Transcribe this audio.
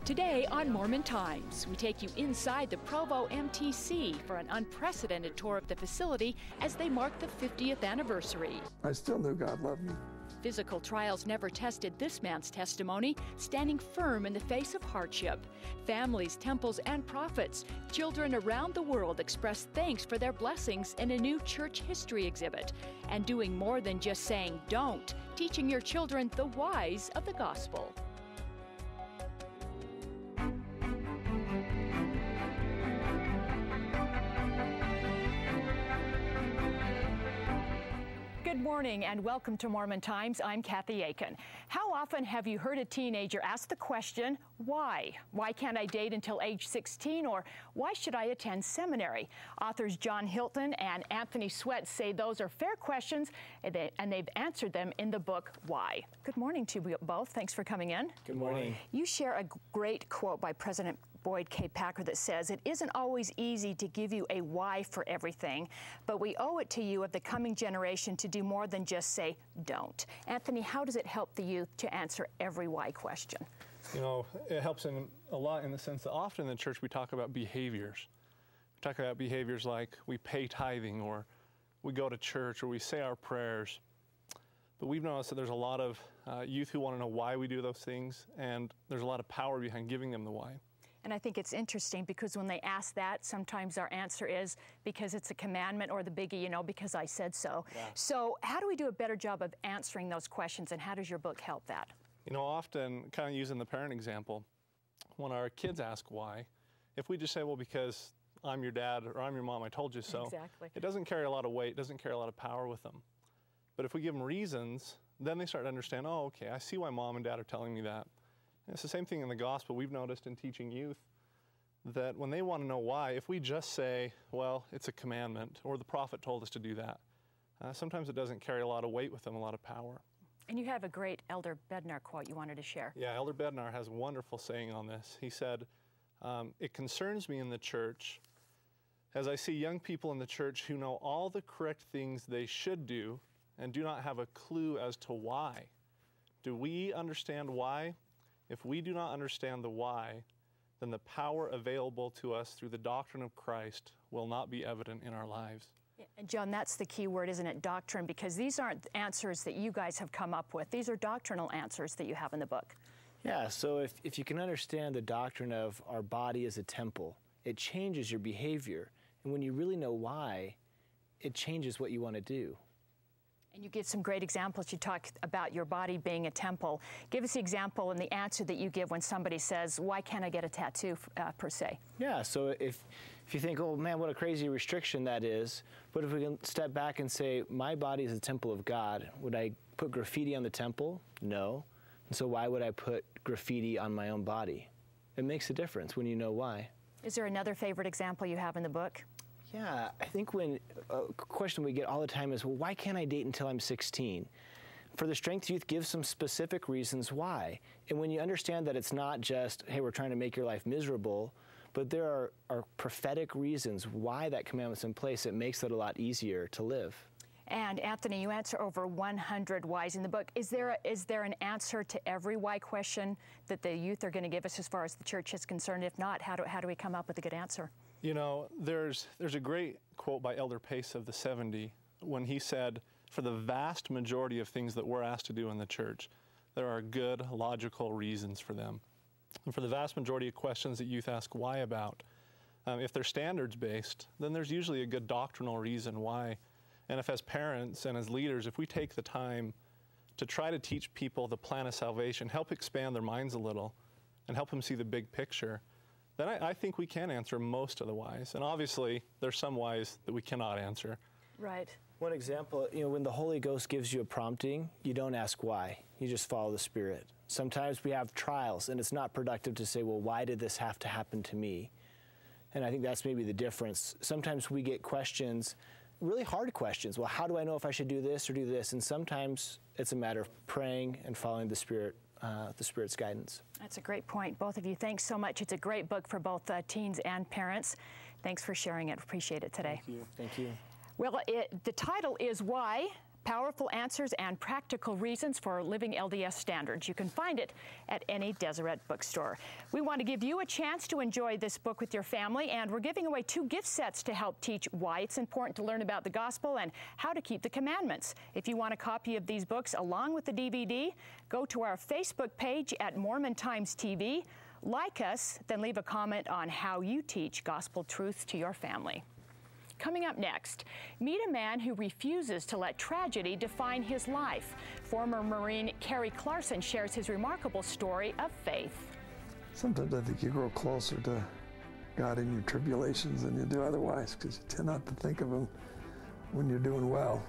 Today on Mormon Times, we take you inside the Provo MTC for an unprecedented tour of the facility as they mark the 50th anniversary. I still knew God loved me. Physical trials never tested this man's testimony, standing firm in the face of hardship. Families, temples, and prophets, children around the world express thanks for their blessings in a new church history exhibit, and doing more than just saying don't, teaching your children the whys of the gospel. Good morning and welcome to Mormon Times. I'm Kathy Aiken. How often have you heard a teenager ask the question, why? Why can't I date until age 16? Or why should I attend seminary? Authors John Hilton and Anthony Sweat say those are fair questions, and they've answered them in the book, Why? Good morning to you both. Thanks for coming in. Good morning. You share a great quote by President Boyd K. Packer that says, "It isn't always easy to give you a why for everything, but we owe it to you of the coming generation to do more than just say don't." Anthony, how does it help the youth to answer every why question? You know, it helps a lot in the sense that often in the church we talk about behaviors. We talk about behaviors like we pay tithing, or we go to church, or we say our prayers. But we've noticed that there's a lot of youth who want to know why we do those things, and there's a lot of power behind giving them the why. And I think it's interesting because when they ask that, sometimes our answer is because it's a commandment, or the biggie, you know, because I said so. Yeah. So how do we do a better job of answering those questions, and how does your book help that? You know, often, kind of using the parent example, when our kids ask why, if we just say, well, because I'm your dad or I'm your mom, I told you so, exactly. It doesn't carry a lot of weight, doesn't carry a lot of power with them. But if we give them reasons, then they start to understand, oh, okay, I see why mom and dad are telling me that. And it's the same thing in the gospel. We've noticed in teaching youth that when they want to know why, if we just say, well, it's a commandment, or the prophet told us to do that, sometimes it doesn't carry a lot of weight with them, a lot of power. And you have a great Elder Bednar quote you wanted to share. Yeah, Elder Bednar has a wonderful saying on this. He said, it concerns me in the church as I see young people in the church who know all the correct things they should do and do not have a clue as to why. Do we understand why? If we do not understand the why, then the power available to us through the doctrine of Christ will not be evident in our lives. Yeah, and John, that's the key word, isn't it? Doctrine, because these aren't answers that you guys have come up with. These are doctrinal answers that you have in the book. Yeah, so if you can understand the doctrine of our body as a temple, it changes your behavior. And when you really know why, it changes what you want to do. And you give some great examples. You talk about your body being a temple. Give us the example and the answer that you give when somebody says, why can't I get a tattoo, per se? Yeah, so if you think, oh man, what a crazy restriction that is, but if we can step back and say, my body is a temple of God, would I put graffiti on the temple? No. And so why would I put graffiti on my own body? It makes a difference when you know why. Is there another favorite example you have in the book? Yeah, I think when a question we get all the time is, well, why can't I date until I'm 16? For the Strength Youth, give some specific reasons why. And when you understand that it's not just, hey, we're trying to make your life miserable, but there are prophetic reasons why that commandment's in place, it makes it a lot easier to live. And Anthony, you answer over 100 whys in the book. Is there an answer to every why question that the youth are going to give us as far as the church is concerned? If not, how do we come up with a good answer? You know, there's a great quote by Elder Pace of the 70 when he said, for the vast majority of things that we're asked to do in the church, there are good, logical reasons for them. And for the vast majority of questions that youth ask why about, if they're standards-based, then there's usually a good doctrinal reason why. And if as parents and as leaders, if we take the time to try to teach people the plan of salvation, help expand their minds a little, and help them see the big picture, then I think we can answer most of the whys. And obviously, there's some whys that we cannot answer. Right. One example, you know, when the Holy Ghost gives you a prompting, you don't ask why. You just follow the Spirit. Sometimes we have trials, and it's not productive to say, well, why did this have to happen to me? And I think that's maybe the difference. Sometimes we get questions, really hard questions. Well, how do I know if I should do this or do this? And sometimes it's a matter of praying and following the Spirit's guidance. That's a great point. Both of you, thanks so much. It's a great book for both teens and parents. Thanks for sharing it. Appreciate it today. Thank you. Thank you. Well, the title is Why? powerful answers and practical reasons for living LDS standards. You can find it at any Deseret bookstore. We want to give you a chance to enjoy this book with your family, and we're giving away 2 gift sets to help teach why it's important to learn about the gospel and how to keep the commandments. If you want a copy of these books along with the DVD, go to our Facebook page at Mormon Times TV, like us, then leave a comment on how you teach gospel truth to your family. Coming up next, meet a man who refuses to let tragedy define his life. Former Marine Kerry Clarkson shares his remarkable story of faith. Sometimes I think you grow closer to God in your tribulations than you do otherwise, because you tend not to think of Him when you're doing well.